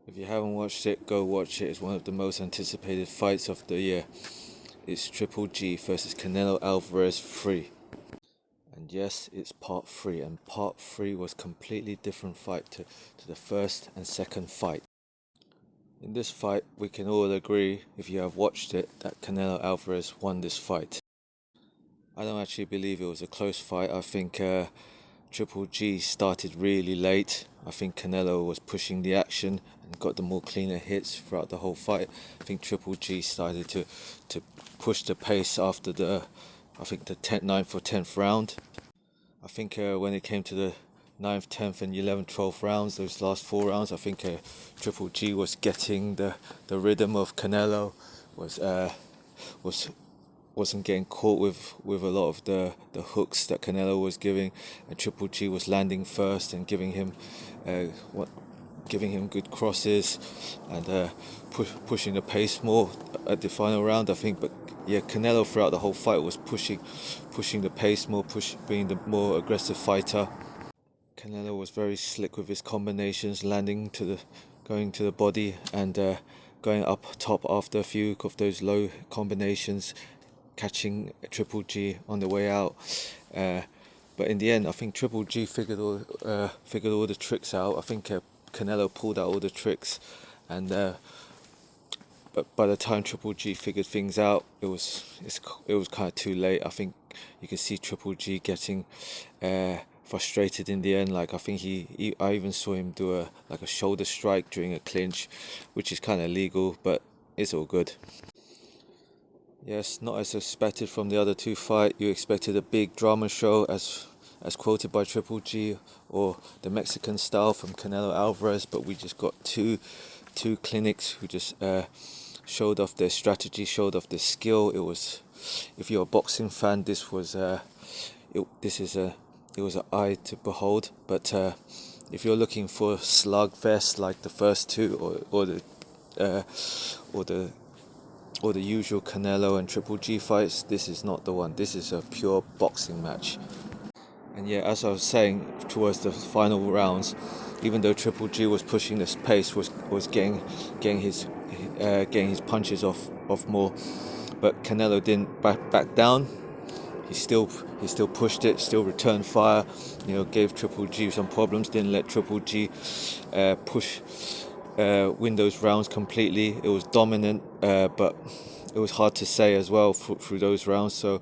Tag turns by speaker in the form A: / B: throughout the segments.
A: If you haven't watched it, go watch it. It's one of the most anticipated fights of the year. It's Triple G versus Canelo Alvarez 3. And yes, it's part 3, and part 3 was completely different fight to the first and second fight. In this fight, we can all agree, if you have watched it, that Canelo Alvarez won this fight. I don't actually believe it was a close fight. I think Triple G started really late. I think Canelo was pushing the action and got the more cleaner hits throughout the whole fight. I think Triple G started to push the pace after I think the 9th or 10th round. I think when it came to the 9th, 10th and 11th, 12th rounds, those last 4 rounds, I think Triple G was getting the rhythm of Canelo, was was wasn't getting caught with a lot of the hooks that Canelo was giving, and Triple G was landing first and giving him giving him good crosses and pushing the pace more at the final round, I think. But yeah, Canelo throughout the whole fight was pushing the pace more, being the more aggressive fighter. Canelo was very slick with his combinations, going to the body and going up top after a few of those low combinations, catching Triple G on the way out. Uh, but in the end, I think Triple G figured all the tricks out. I think Canelo pulled out all the tricks, and but by the time Triple G figured things out, it was kind of too late. I think you could see Triple G getting frustrated in the end. Like I think I even saw him do a shoulder strike during a clinch, which is kind of illegal, but it's all good. Yes, not as expected from the other two fight. You expected a big drama show as quoted by Triple G, or the Mexican style from Canelo Alvarez, but we just got two clinics who just showed off their strategy, showed off their skill. It was, if you're a boxing fan, it was an eye to behold. But if you're looking for slugfest like the first two, uh, or the or the usual Canelo and Triple G fights, this is not the one. This is a pure boxing match. And yeah, as I was saying, towards the final rounds, even though Triple G was pushing this pace, was getting getting his punches off more, but Canelo didn't back down. He still he still pushed it, still returned fire. Gave Triple G some problems. Didn't let Triple G push win those rounds completely. It was dominant, but it was hard to say as well through those rounds. So,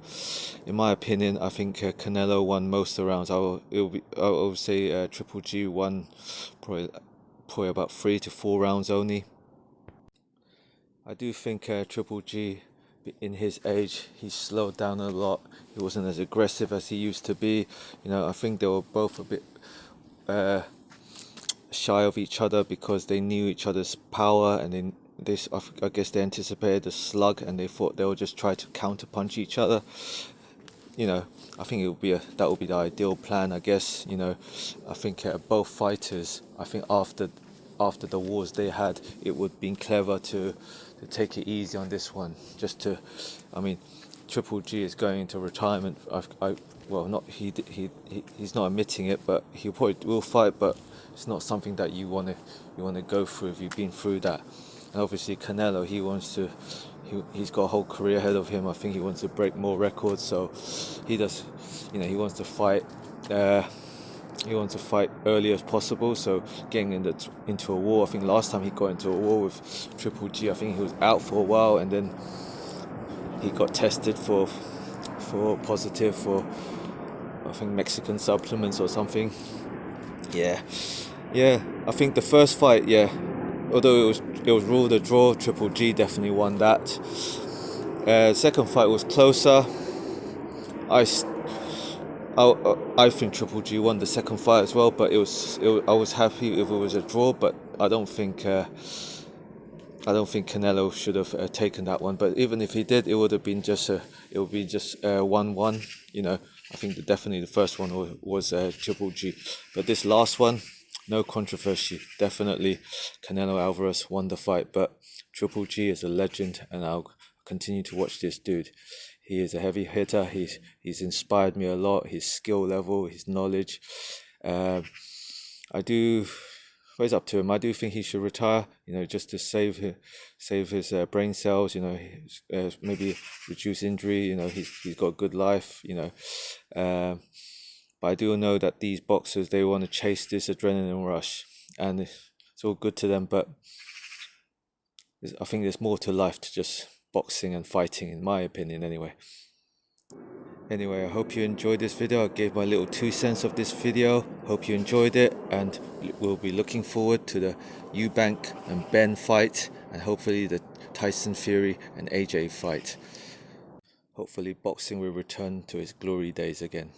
A: in my opinion, I think Canelo won most of the rounds. I would say Triple G won probably about 3 to 4 rounds only. I do think Triple G, in his age, he slowed down a lot. He wasn't as aggressive as he used to be. I think they were both a bit uh, shy of each other because they knew each other's power, and I guess they anticipated the slug, and they thought they would just try to counterpunch each other. I think that would be the ideal plan. I guess. I think both fighters. I think after the wars they had, it would have been clever to take it easy on this one. I mean, Triple G is going into retirement. Well, not he's not admitting it, but he probably will fight. But it's not something that you wanna go through if you've been through that. And obviously Canelo, he's got a whole career ahead of him. I think he wants to break more records, so he does. He wants to fight. He wants to fight early as possible. So getting into a war. I think last time he got into a war with Triple G, I think he was out for a while, and then he got tested for positive for, I think, Mexican supplements or something. Yeah, yeah. I think the first fight, yeah, although it was ruled a draw, Triple G definitely won that. Second fight was closer. I, I think Triple G won the second fight as well, but I was happy if it was a draw, but I don't think Canelo should have taken that one. But even if he did, it would be just 1-1. I think definitely the first one was Triple G, but this last one, no controversy. Definitely, Canelo Alvarez won the fight, but Triple G is a legend, and I'll continue to watch this dude. He is a heavy hitter. He's inspired me a lot. His skill level, his knowledge. I do But it's up to him. I do think he should retire, just to save his brain cells. Maybe reduce injury. He's got a good life. But I do know that these boxers, they want to chase this adrenaline rush, and it's all good to them. But I think there's more to life to just boxing and fighting, in my opinion, anyway. Anyway, I hope you enjoyed this video. I gave my little 2 cents of this video. Hope you enjoyed it, and we'll be looking forward to the Eubank and Ben fight, and hopefully the Tyson Fury and AJ fight. Hopefully boxing will return to its glory days again.